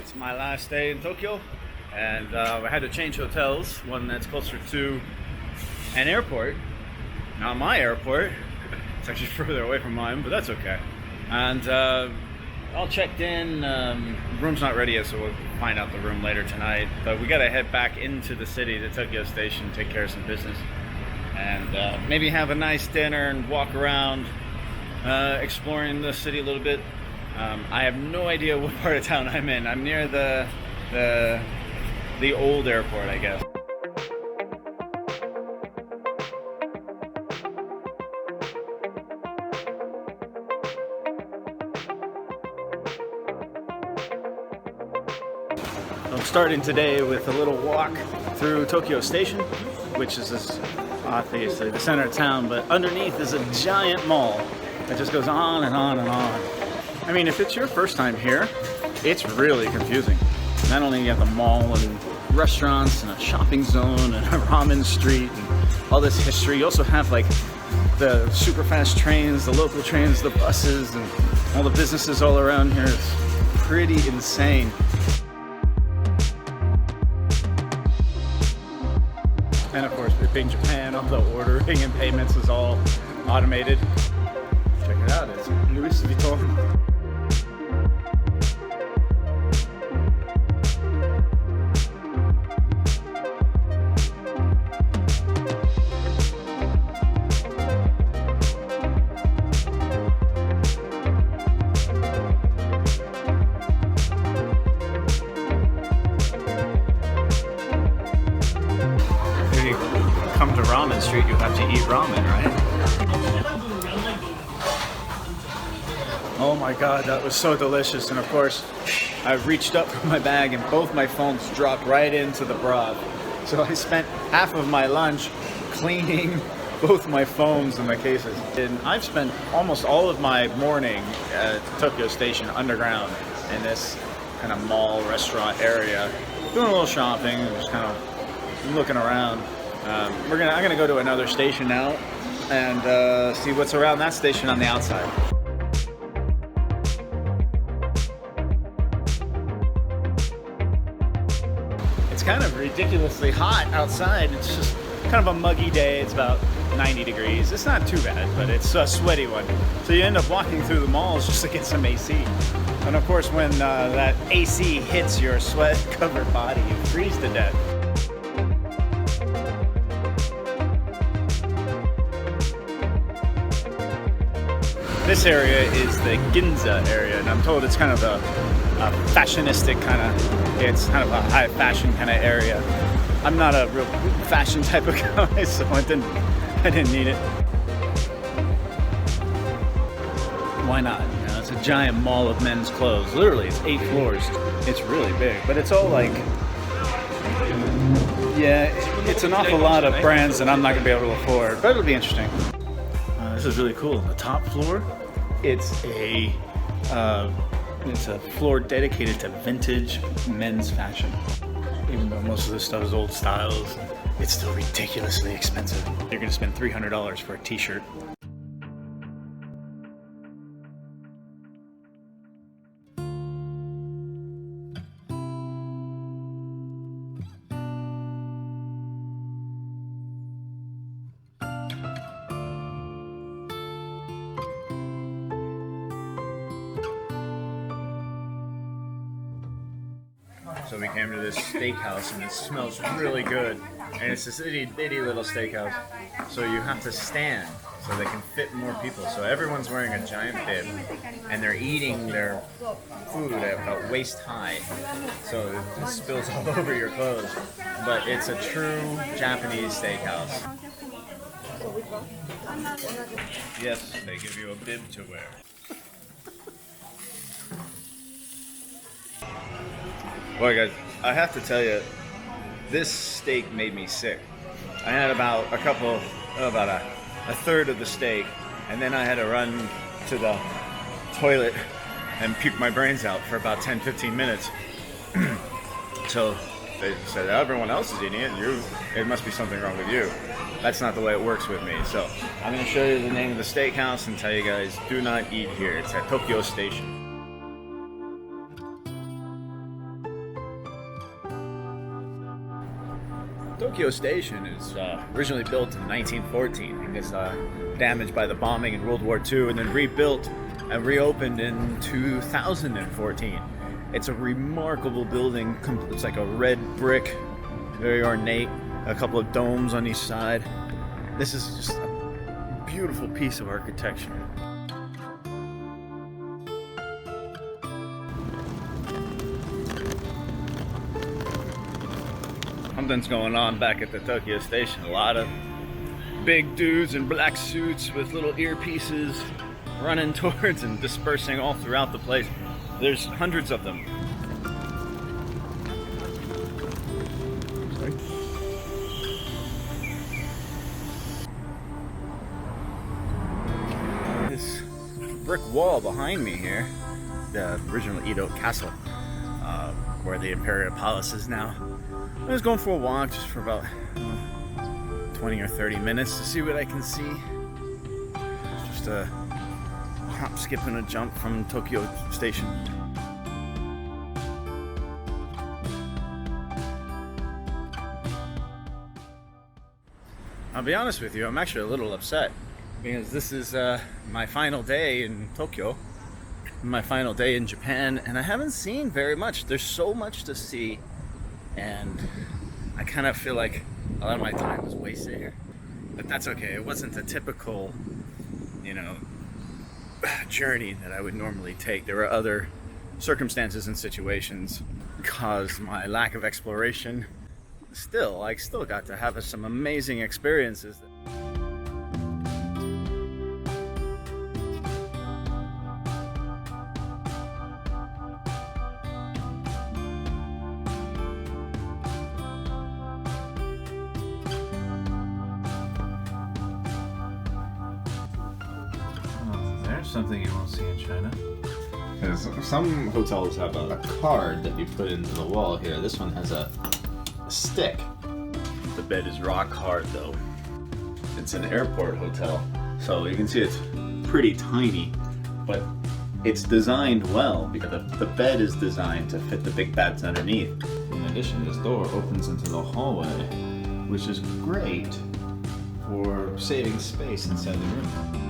It's my last day in Tokyo, and I had to change hotels. One that's closer to an airport, not my airport. It's actually further away from mine, but that's okay. And all checked in. The room's not ready yet, so we'll find out the room later tonight. But we gotta head back into the city, the Tokyo station, take care of some business, and maybe have a nice dinner and walk around, exploring the city a little bit. I have no idea what part of town I'm in. I'm near the old airport, I guess. I'm starting today with a little walk through Tokyo Station, which is obviously the center of town, but underneath is a giant mall that just goes on and on and on. I mean, if it's your first time here, it's really confusing. Not only you have the mall and restaurants and a shopping zone and a Ramen Street and all this history, you also have like the super fast trains, the local trains, the buses, and all the businesses all around here. It's pretty insane. And of course, it being Japan, all the ordering and payments is all automated. Check it out, it's Louis Vuitton. Come to Ramen Street, you have to eat ramen, right? Oh my god, that was so delicious. And of course, I reached up for my bag and both my phones dropped right into the broth. So I spent half of my lunch cleaning both my phones and my cases. And I've spent almost all of my morning at Tokyo Station underground in this kind of mall restaurant area, doing a little shopping, just kind of looking around. I'm gonna go to another station now and see what's around that station on the outside. It's kind of ridiculously hot outside. It's just kind of a muggy day. It's about 90 degrees. It's not too bad, but it's a sweaty one. So you end up walking through the malls just to get some AC. And of course, when that AC hits your sweat-covered body, you freeze to death. This area is the Ginza area, and I'm told it's kind of a fashionistic kind of, it's kind of a high fashion kind of area. I'm not a real fashion type of guy, so I didn't need it. Why not? You know, it's a giant mall of men's clothes. Literally, it's 8 floors. It's really big, but it's all like, yeah, it's an awful lot of brands that I'm not gonna be able to afford, but it'll be interesting. This is really cool. The top floor, it's a floor dedicated to vintage men's fashion. Even though most of this stuff is old styles, it's still ridiculously expensive. You're gonna spend $300 for a t-shirt. So we came to this steakhouse and it smells really good. And it's this itty bitty little steakhouse. So you have to stand so they can fit more people. So everyone's wearing a giant bib and they're eating their food at about waist high. So it spills all over your clothes. But it's a true Japanese steakhouse. Yes, they give you a bib to wear. Boy, guys, I have to tell you, this steak made me sick. I had about a third of the steak, and then I had to run to the toilet and puke my brains out for about 10-15 minutes. So they said, everyone else is eating it, and it must be something wrong with you. That's not the way it works with me. So I'm going to show you the name of the steakhouse and tell you guys, do not eat here. It's at Tokyo Station. Tokyo Station is originally built in 1914. It was damaged by the bombing in World War II and then rebuilt and reopened in 2014. It's a remarkable building. It's like a red brick, very ornate, a couple of domes on each side. This is just a beautiful piece of architecture. Something's going on back at the Tokyo Station. A lot of big dudes in black suits with little earpieces running towards and dispersing all throughout the place. There's hundreds of them. Sorry. This brick wall behind me here, the original Edo Castle, where the Imperial Palace is now. I was going for a walk just for about 20 or 30 minutes to see what I can see. Just a hop, skip, and a jump from Tokyo Station. I'll be honest with you, I'm actually a little upset because this is my final day in Tokyo, my final day in Japan, and I haven't seen very much. There's so much to see, and I kind of feel like a lot of my time was wasted here. But that's okay. It wasn't the typical, journey that I would normally take. There were other circumstances and situations caused my lack of exploration. Still, I still got to have some amazing experiences. Something you won't see in China. Because some hotels have a card that you put into the wall here. This one has a stick. The bed is rock hard though. It's an airport hotel, so you can see it's pretty tiny, but it's designed well because the bed is designed to fit the big beds underneath. In addition, this door opens into the hallway, which is great for saving space inside the room.